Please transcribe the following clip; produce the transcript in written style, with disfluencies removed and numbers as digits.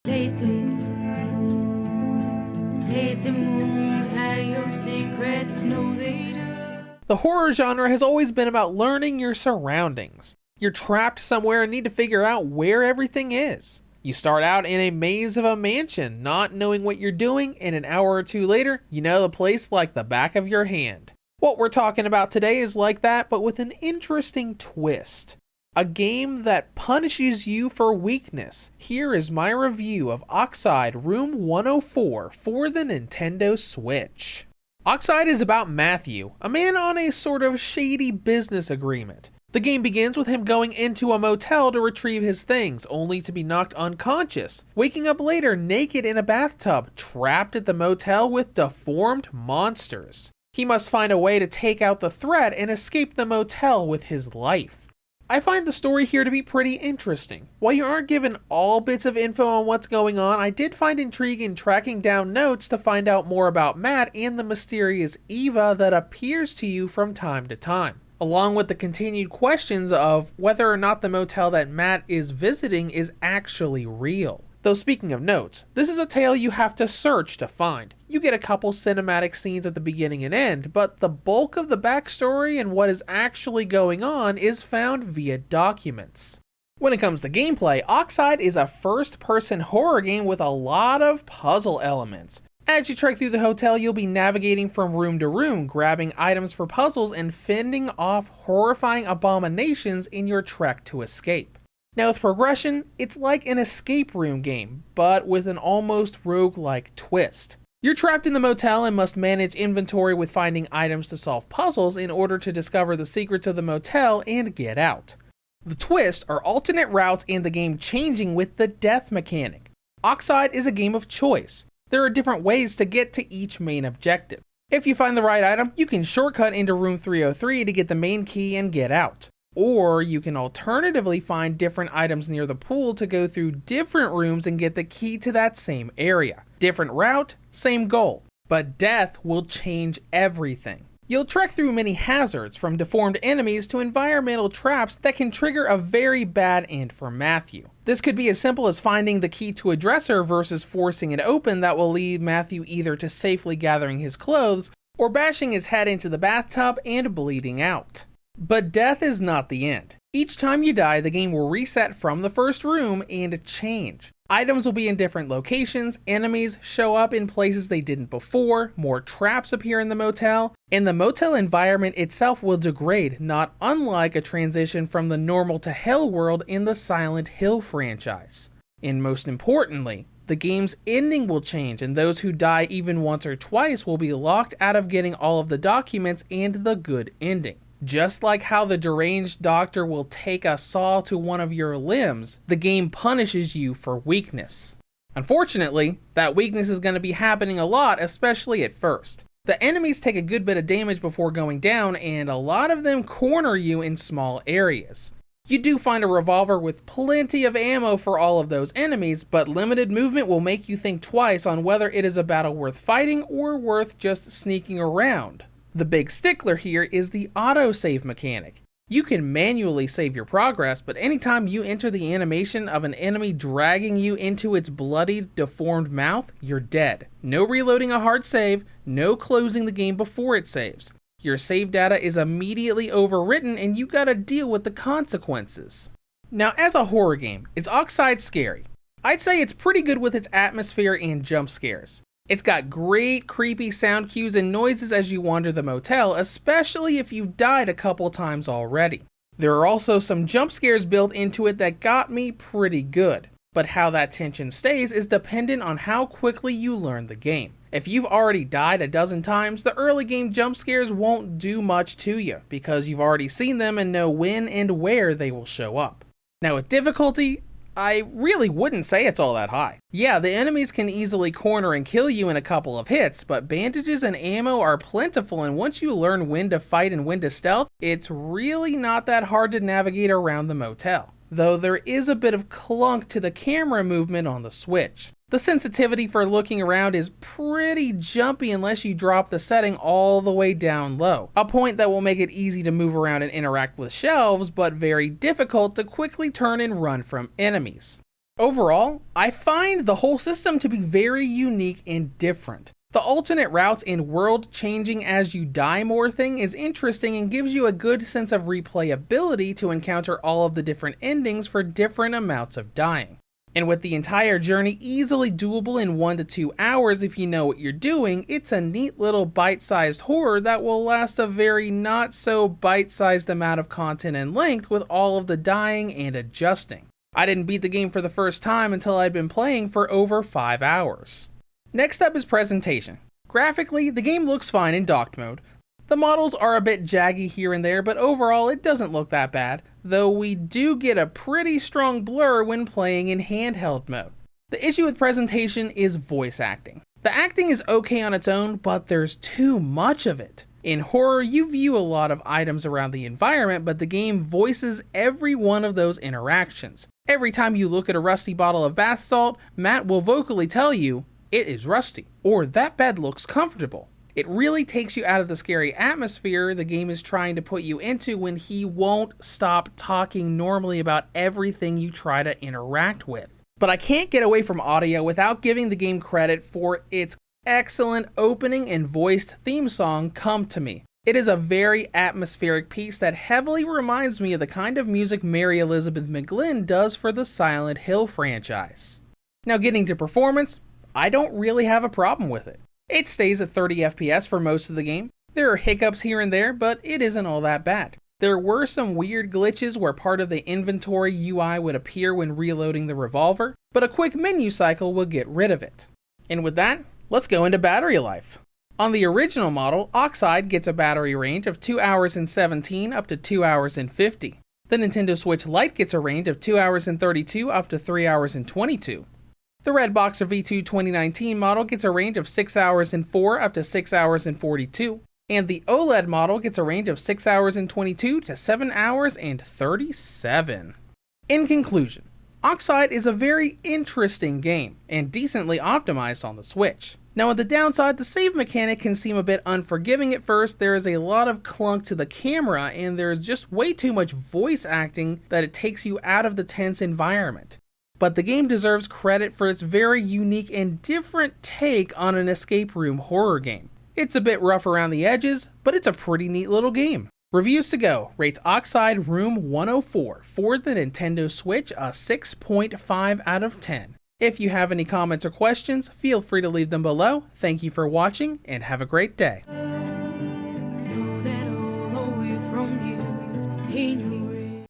Hate the moon, hate the moon, hide your secrets, no they do. The horror genre has always been about learning your surroundings. You're trapped somewhere and need to figure out where everything is. You start out in a maze of a mansion, not knowing what you're doing, and an hour or two later, you know the place like the back of your hand. What we're talking about today is like that, but with an interesting twist. A game that punishes you for weakness. Here is my review of Oxide Room 104 for the Nintendo Switch. Oxide is about Matthew, a man on a sort of shady business agreement. The game begins with him going into a motel to retrieve his things, only to be knocked unconscious, waking up later naked in a bathtub, trapped at the motel with deformed monsters. He must find a way to take out the threat and escape the motel with his life. I find the story here to be pretty interesting. While you aren't given all bits of info on what's going on, I did find intrigue in tracking down notes to find out more about Matt and the mysterious Eva that appears to you from time to time, along with the continued questions of whether or not the motel that Matt is visiting is actually real. Though speaking of notes, this is a tale you have to search to find. You get a couple cinematic scenes at the beginning and end, but the bulk of the backstory and what is actually going on is found via documents. When it comes to gameplay, Oxide is a first-person horror game with a lot of puzzle elements. As you trek through the hotel, you'll be navigating from room to room, grabbing items for puzzles and fending off horrifying abominations in your trek to escape. Now with progression, it's like an escape room game, but with an almost roguelike twist. You're trapped in the motel and must manage inventory with finding items to solve puzzles in order to discover the secrets of the motel and get out. The twists are alternate routes and the game changing with the death mechanic. Oxide is a game of choice. There are different ways to get to each main objective. If you find the right item, you can shortcut into room 303 to get the main key and get out. Or you can alternatively find different items near the pool to go through different rooms and get the key to that same area. Different route, same goal. But death will change everything. You'll trek through many hazards, from deformed enemies to environmental traps that can trigger a very bad end for Matthew. This could be as simple as finding the key to a dresser versus forcing it open that will lead Matthew either to safely gathering his clothes or bashing his head into the bathtub and bleeding out. But death is not the end. Each time you die, the game will reset from the first room and change. Items will be in different locations, enemies show up in places they didn't before, more traps appear in the motel, and the motel environment itself will degrade, not unlike a transition from the normal to hell world in the Silent Hill franchise. And most importantly, the game's ending will change, and those who die even once or twice will be locked out of getting all of the documents and the good ending. Just like how the deranged doctor will take a saw to one of your limbs, the game punishes you for weakness. Unfortunately, that weakness is going to be happening a lot, especially at first. The enemies take a good bit of damage before going down, and a lot of them corner you in small areas. You do find a revolver with plenty of ammo for all of those enemies, but limited movement will make you think twice on whether it is a battle worth fighting or worth just sneaking around. The big stickler here is the autosave mechanic. You can manually save your progress, but anytime you enter the animation of an enemy dragging you into its bloodied, deformed mouth, you're dead. No reloading a hard save, no closing the game before it saves. Your save data is immediately overwritten and you gotta deal with the consequences. Now, as a horror game, is Oxide scary? I'd say it's pretty good with its atmosphere and jump scares. It's got great creepy sound cues and noises as you wander the motel, especially if you've died a couple times already. There are also some jump scares built into it that got me pretty good, but how that tension stays is dependent on how quickly you learn the game. If you've already died a dozen times, the early game jump scares won't do much to you, because you've already seen them and know when and where they will show up. Now with difficulty, I really wouldn't say it's all that high. Yeah, the enemies can easily corner and kill you in a couple of hits, but bandages and ammo are plentiful, and once you learn when to fight and when to stealth, it's really not that hard to navigate around the motel. Though there is a bit of clunk to the camera movement on the Switch. The sensitivity for looking around is pretty jumpy unless you drop the setting all the way down low, a point that will make it easy to move around and interact with shelves, but very difficult to quickly turn and run from enemies. Overall, I find the whole system to be very unique and different. The alternate routes and world changing as you die more thing is interesting and gives you a good sense of replayability to encounter all of the different endings for different amounts of dying. And with the entire journey easily doable in 1 to 2 hours if you know what you're doing, it's a neat little bite-sized horror that will last a very not so bite-sized amount of content and length with all of the dying and adjusting. I didn't beat the game for the first time until I'd been playing for over 5 hours. Next up is presentation. Graphically, the game looks fine in docked mode. The models are a bit jaggy here and there, but overall it doesn't look that bad, though we do get a pretty strong blur when playing in handheld mode. The issue with presentation is voice acting. The acting is okay on its own, but there's too much of it. In horror, you view a lot of items around the environment, but the game voices every one of those interactions. Every time you look at a rusty bottle of bath salt, Matt will vocally tell you, "It is rusty," or "That bed looks comfortable." It really takes you out of the scary atmosphere the game is trying to put you into when he won't stop talking normally about everything you try to interact with. But I can't get away from audio without giving the game credit for its excellent opening and voiced theme song, "Come to Me." It is a very atmospheric piece that heavily reminds me of the kind of music Mary Elizabeth McGlynn does for the Silent Hill franchise. Now getting to performance, I don't really have a problem with it. It stays at 30 FPS for most of the game. There are hiccups here and there, but it isn't all that bad. There were some weird glitches where part of the inventory UI would appear when reloading the revolver, but a quick menu cycle will get rid of it. And with that, let's go into battery life. On the original model, Oxide gets a battery range of 2 hours and 17 up to 2 hours and 50. The Nintendo Switch Lite gets a range of 2 hours and 32 up to 3 hours and 22. The Red Boxer V2 2019 model gets a range of 6 hours and 4 up to 6 hours and 42. And the OLED model gets a range of 6 hours and 22 to 7 hours and 37. In conclusion, Oxide is a very interesting game and decently optimized on the Switch. Now on the downside, the save mechanic can seem a bit unforgiving at first. There is a lot of clunk to the camera and there is just way too much voice acting that it takes you out of the tense environment. But the game deserves credit for its very unique and different take on an escape room horror game. It's a bit rough around the edges, but it's a pretty neat little game. Reviews to Go rates Oxide Room 104 for the Nintendo Switch a 6.5 out of 10. If you have any comments or questions, feel free to leave them below. Thank you for watching and have a great day.